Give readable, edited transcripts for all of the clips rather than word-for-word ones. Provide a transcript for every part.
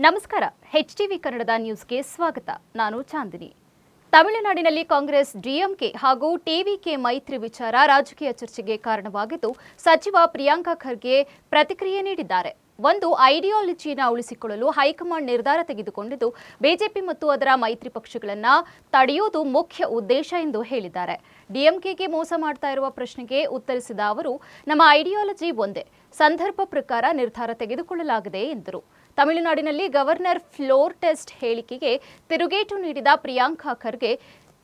ನಮಸ್ಕಾರ. HTV ಕನ್ನಡದ ನ್ಯೂಸ್ಗೆ ಸ್ವಾಗತ. ನಾನು ಚಾಂದಿನಿ. ತಮಿಳುನಾಡಿನಲ್ಲಿ ಕಾಂಗ್ರೆಸ್ ಡಿಎಂಕೆ ಹಾಗೂ ಟಿವಿಕೆ ಮೈತ್ರಿ ವಿಚಾರ ರಾಜಕೀಯ ಚರ್ಚೆಗೆ ಕಾರಣವಾಗಿದ್ದು, ಸಚಿವ ಪ್ರಿಯಾಂಕ ಖರ್ಗೆ ಪ್ರತಿಕ್ರಿಯೆ ನೀಡಿದ್ದಾರೆ. ಒಂದು ಐಡಿಯಾಲಜಿಯನ್ನು ಉಳಿಸಿಕೊಳ್ಳಲು ಹೈಕಮಾಂಡ್ ನಿರ್ಧಾರ ತೆಗೆದುಕೊಂಡಿದ್ದು, ಬಿಜೆಪಿ ಮತ್ತು ಅದರ ಮೈತ್ರಿ ಪಕ್ಷಗಳನ್ನು ತಡೆಯುವುದು ಮುಖ್ಯ ಉದ್ದೇಶ ಎಂದು ಹೇಳಿದ್ದಾರೆ. ಡಿಎಂಕೆಗೆ ಮೋಸ ಮಾಡ್ತಾ ಇರುವ ಪ್ರಶ್ನೆಗೆ ಉತ್ತರಿಸಿದ ಅವರು, ನಮ್ಮ ಐಡಿಯಾಲಜಿ ಒಂದೇ, ಸಂದರ್ಭ ಪ್ರಕಾರ ನಿರ್ಧಾರ ತೆಗೆದುಕೊಳ್ಳಲಾಗಿದೆ ಎಂದರು. ತಮಿಳುನಾಡಿನಲ್ಲಿ ಗವರ್ನರ್ ಫ್ಲೋರ್ ಟೆಸ್ಟ್ ಹೇಳಿಕೆಗೆ ತಿರುಗೇಟು ನೀಡಿದ ಪ್ರಿಯಾಂಕ ಖರ್ಗೆ,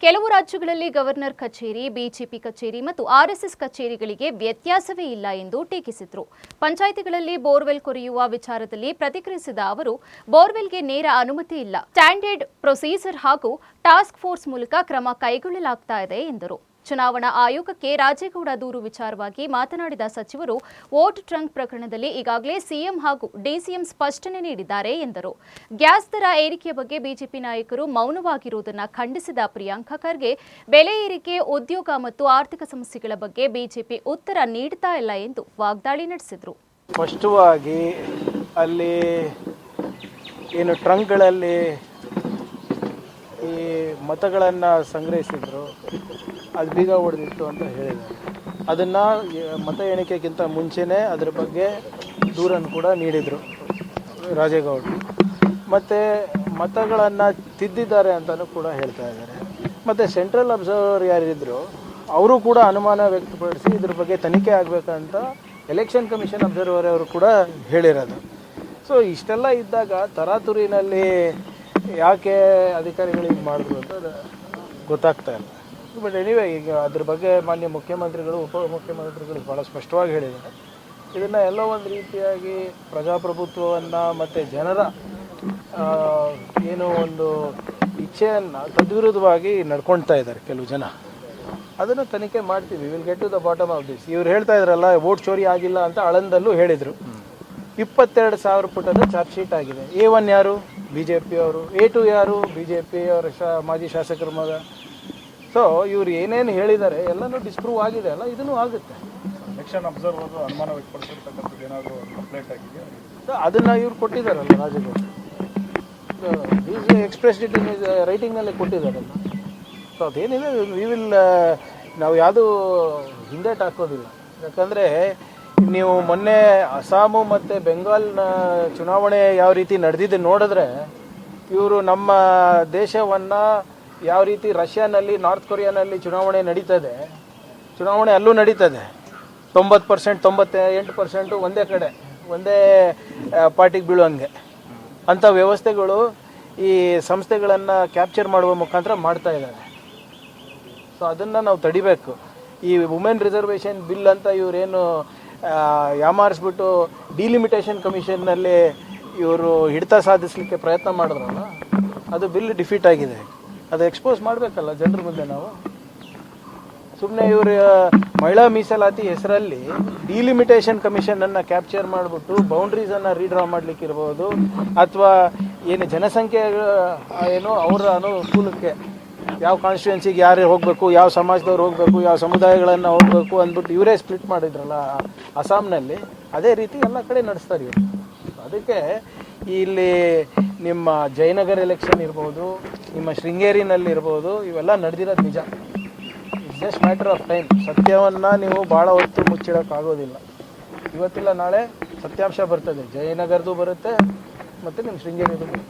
ಕೆಲವು ರಾಜ್ಯಗಳಲ್ಲಿ ಗವರ್ನರ್ ಕಚೇರಿ, ಬಿಜೆಪಿ ಕಚೇರಿ ಮತ್ತು ಆರ್ಎಸ್ಎಸ್ ಕಚೇರಿಗಳಿಗೆ ವ್ಯತ್ಯಾಸವೇ ಇಲ್ಲ ಎಂದು ಟೀಕಿಸಿದರು. ಪಂಚಾಯಿತಿಗಳಲ್ಲಿ ಬೋರ್ವೆಲ್ ಕೊರೆಯುವ ವಿಚಾರದಲ್ಲಿ ಪ್ರತಿಕ್ರಿಯಿಸಿದ ಅವರು, ಬೋರ್ವೆಲ್ಗೆ ನೇರ ಅನುಮತಿ ಇಲ್ಲ, ಸ್ಟ್ಯಾಂಡರ್ಡ್ ಪ್ರೊಸೀಜರ್ ಹಾಗೂ ಟಾಸ್ಕ್ ಫೋರ್ಸ್ ಮೂಲಕ ಕ್ರಮ ಕೈಗೊಳ್ಳಲಾಗ್ತಾ ಇದೆ ಎಂದರು. ಚುನಾವಣಾ ಆಯೋಗಕ್ಕೆ ರಾಜೇಗೌಡ ದೂರು ವಿಚಾರವಾಗಿ ಮಾತನಾಡಿದ ಸಚಿವರು, ವೋಟ್ ಟ್ರಂಕ್ ಪ್ರಕರಣದಲ್ಲಿ ಈಗಾಗಲೇ ಸಿಎಂ ಹಾಗೂ ಡಿಸಿಎಂ ಸ್ಪಷ್ಟನೆ ನೀಡಿದ್ದಾರೆ ಎಂದರು. ಗ್ಯಾಸ್ ದರ ಏರಿಕೆಯ ಬಗ್ಗೆ ಬಿಜೆಪಿ ನಾಯಕರು ಮೌನವಾಗಿರುವುದನ್ನು ಖಂಡಿಸಿದ ಪ್ರಿಯಾಂಕ ಖರ್ಗೆ, ಬೆಲೆ ಏರಿಕೆ, ಉದ್ಯೋಗ ಮತ್ತು ಆರ್ಥಿಕ ಸಮಸ್ಯೆಗಳ ಬಗ್ಗೆ ಬಿಜೆಪಿ ಉತ್ತರ ನೀಡ್ತಾ ಇಲ್ಲ ಎಂದು ವಾಗ್ದಾಳಿ ನಡೆಸಿದರು. ಸ್ಪಷ್ಟವಾಗಿ ಅಲ್ಲಿ ಏನು ಟ್ರಂಕ್ಗಳಲ್ಲಿ ಈ ಮತಗಳನ್ನು ಸಂಗ್ರಹಿಸಿದ್ರು, ಅದು ಬೀಗ ಹೊಡೆದಿತ್ತು ಅಂತ ಹೇಳಿದ್ದಾರೆ. ಅದನ್ನು ಮತ ಎಣಿಕೆಗಿಂತ ಮುಂಚೆನೇ ಅದರ ಬಗ್ಗೆ ದೂರನ್ನು ಕೂಡ ನೀಡಿದರು ರಾಜೇಗೌಡರು. ಮತ್ತು ಮತಗಳನ್ನು ತಿದ್ದಿದ್ದಾರೆ ಅಂತಲೂ ಕೂಡ ಹೇಳ್ತಾ ಇದ್ದಾರೆ. ಮತ್ತು ಸೆಂಟ್ರಲ್ ಅಬ್ಸರ್ವರ್ ಯಾರಿದ್ರು ಅವರು ಕೂಡ ಅನುಮಾನ ವ್ಯಕ್ತಪಡಿಸಿ ಇದ್ರ ಬಗ್ಗೆ ತನಿಖೆ ಆಗಬೇಕಂತ ಎಲೆಕ್ಷನ್ ಕಮಿಷನ್ ಅಬ್ಸರ್ವರ್ ಅವರು ಕೂಡ ಹೇಳಿರೋದು. ಸೊ ಇಷ್ಟೆಲ್ಲ ಇದ್ದಾಗ ತರಾತುರಿನಲ್ಲಿ ಯಾಕೆ ಅಧಿಕಾರಿಗಳು ಇದು ಮಾಡಿದ್ರು ಅಂತ ಗೊತ್ತಾಗ್ತಾ ಇಲ್ಲ. ಬಟ್ ಎನಿವೇ, ಈಗ ಅದ್ರ ಬಗ್ಗೆ ಮಾನ್ಯ ಮುಖ್ಯಮಂತ್ರಿಗಳು, ಉಪಮುಖ್ಯಮಂತ್ರಿಗಳು ಭಾಳ ಸ್ಪಷ್ಟವಾಗಿ ಹೇಳಿದ್ದಾರೆ. ಇದನ್ನು ಎಲ್ಲೋ ಒಂದು ರೀತಿಯಾಗಿ ಪ್ರಜಾಪ್ರಭುತ್ವವನ್ನು ಮತ್ತು ಜನರ ಏನೋ ಒಂದು ಇಚ್ಛೆಯನ್ನು ತದ್ವಿರುದ್ಧವಾಗಿ ನಡ್ಕೊಳ್ತಾ ಇದ್ದಾರೆ ಕೆಲವು ಜನ. ಅದನ್ನು ತನಿಖೆ ಮಾಡ್ತೀವಿ, will get to the bottom of this. ಇವ್ರು ಹೇಳ್ತಾ ಇದ್ರಲ್ಲ ವೋಟ್ ಚೋರಿ ಆಗಿಲ್ಲ ಅಂತ ಆಳಂದಲ್ಲೂ ಹೇಳಿದರು. 22,000 ಪುಟದ ಚಾರ್ಜ್ ಶೀಟ್ ಆಗಿದೆ. A1 ಯಾರು? BJP ಅವರು. A2 ಯಾರು? BJP ಅವರ ಮಾಜಿ ಶಾಸಕರ ಮಗ. ಸೊ ಇವ್ರು ಏನೇನು ಹೇಳಿದ್ದಾರೆ ಎಲ್ಲನೂ ಡಿಸ್ಪ್ರೂವ್ ಆಗಿದೆ ಅಲ್ಲ, ಇದನ್ನು ಆಗುತ್ತೆ. ಎಲೆಕ್ಷನ್ ಅಬ್ಸರ್ವರ್ ಅನುಮಾನ ವ್ಯಕ್ತಪಡಿಸಿರ್ತಕ್ಕಂಥದ್ದು ಏನಾದರೂ ಕಂಪ್ಲೇಂಟ್ ಆಗಿದೆ, ಅದನ್ನು ಇವ್ರು ಕೊಟ್ಟಿದ್ದಾರಲ್ಲ ರಾಜಗೌಡ. ಎಕ್ಸ್ಪ್ರೆಸ್ ಇಟ್ ಇನ್ ರೈಟಿಂಗ್ನಲ್ಲೇ ಕೊಟ್ಟಿದ್ದಾರಲ್ಲ. ಸೊ ಅದೇನಿದೆ ನಾವು ಯಾವುದೂ ಹಿಂದೇಟು ಹಾಕೋದಿಲ್ಲ. ಯಾಕಂದರೆ ನೀವು ಮೊನ್ನೆ ಅಸ್ಸಾಮು ಮತ್ತು ಬೆಂಗಾಲ್ನ ಚುನಾವಣೆ ಯಾವ ರೀತಿ ನಡೆದಿದೆ ನೋಡಿದ್ರೆ, ಇವರು ನಮ್ಮ ದೇಶವನ್ನು ಯಾವ ರೀತಿ ರಷ್ಯಾನಲ್ಲಿ, ನಾರ್ತ್ ಕೊರಿಯಾನಲ್ಲಿ ಚುನಾವಣೆ ನಡೀತದೆ, ಚುನಾವಣೆ ಅಲ್ಲೂ ನಡೀತದೆ. 90%, 98% ಒಂದೇ ಕಡೆ, ಒಂದೇ ಪಾರ್ಟಿಗೆ ಬೀಳುವಂಗೆ ಅಂಥ ವ್ಯವಸ್ಥೆಗಳು ಈ ಸಂಸ್ಥೆಗಳನ್ನು ಕ್ಯಾಪ್ಚರ್ ಮಾಡುವ ಮುಖಾಂತರ ಮಾಡ್ತಾ ಇದ್ದಾರೆ. ಸೊ ಅದನ್ನು ನಾವು ತಡಿಬೇಕು. ಈ ವುಮೆನ್ ರಿಸರ್ವೇಷನ್ ಬಿಲ್ ಅಂತ ಇವರೇನು ಯಾಮಾರಿಸ್ಬಿಟ್ಟು ಡಿಲಿಮಿಟೇಷನ್ ಕಮಿಷನ್ನಲ್ಲಿ ಇವರು ಹಿಡಿತ ಸಾಧಿಸಲಿಕ್ಕೆ ಪ್ರಯತ್ನ ಮಾಡಿದ್ರಲ್ಲ, ಅದು ಬಿಲ್ ಡಿಫೀಟ್ ಆಗಿದೆ. ಅದು ಎಕ್ಸ್ಪೋಸ್ ಮಾಡಬೇಕಲ್ಲ ಜನರ ಮುಂದೆ. ನಾವು ಸುಮ್ಮನೆ ಇವರು ಮಹಿಳಾ ಮೀಸಲಾತಿ ಹೆಸರಲ್ಲಿ ಡಿಲಿಮಿಟೇಷನ್ ಕಮಿಷನನ್ನು ಕ್ಯಾಪ್ಚರ್ ಮಾಡಿಬಿಟ್ಟು ಬೌಂಡ್ರೀಸನ್ನು ರೀಡ್ರಾ ಮಾಡಲಿಕ್ಕಿರ್ಬೋದು, ಅಥವಾ ಏನು ಜನಸಂಖ್ಯೆ ಏನು ಅವರ ಅನುಕೂಲಕ್ಕೆ ಯಾವ ಕಾನ್ಸ್ಟಿಟ್ಯೂನ್ಸಿಗೆ ಯಾರು ಹೋಗಬೇಕು, ಯಾವ ಸಮಾಜದವ್ರು ಹೋಗಬೇಕು, ಯಾವ ಸಮುದಾಯಗಳನ್ನು ಹೋಗಬೇಕು ಅಂದ್ಬಿಟ್ಟು ಇವರೇ ಸ್ಪ್ಲಿಟ್ ಮಾಡಿದ್ರಲ್ಲ ಅಸ್ಸಾಂನಲ್ಲಿ, ಅದೇ ರೀತಿ ಎಲ್ಲ ಕಡೆ ನಡೆಸ್ತಾರೆ ಇವರು. ಅದಕ್ಕೆ ಇಲ್ಲಿ ನಿಮ್ಮ ಜಯನಗರ ಎಲೆಕ್ಷನ್ ಇರ್ಬೋದು, ನಿಮ್ಮ ಶೃಂಗೇರಿನಲ್ಲಿರ್ಬೋದು, ಇವೆಲ್ಲ ನಡೆದಿರೋದು ನಿಜ. It's just matter of time. ಸತ್ಯವನ್ನು ನೀವು ಭಾಳ ಹೊತ್ತು ಮುಚ್ಚಿಡೋಕ್ಕಾಗೋದಿಲ್ಲ. ಇವತ್ತಿಲ್ಲ ನಾಳೆ ಸತ್ಯಾಂಶ ಬರ್ತದೆ. ಜಯನಗರದ್ದು ಬರುತ್ತೆ ಮತ್ತು ನಿಮ್ಮ ಶೃಂಗೇರಿದು ಬರುತ್ತೆ.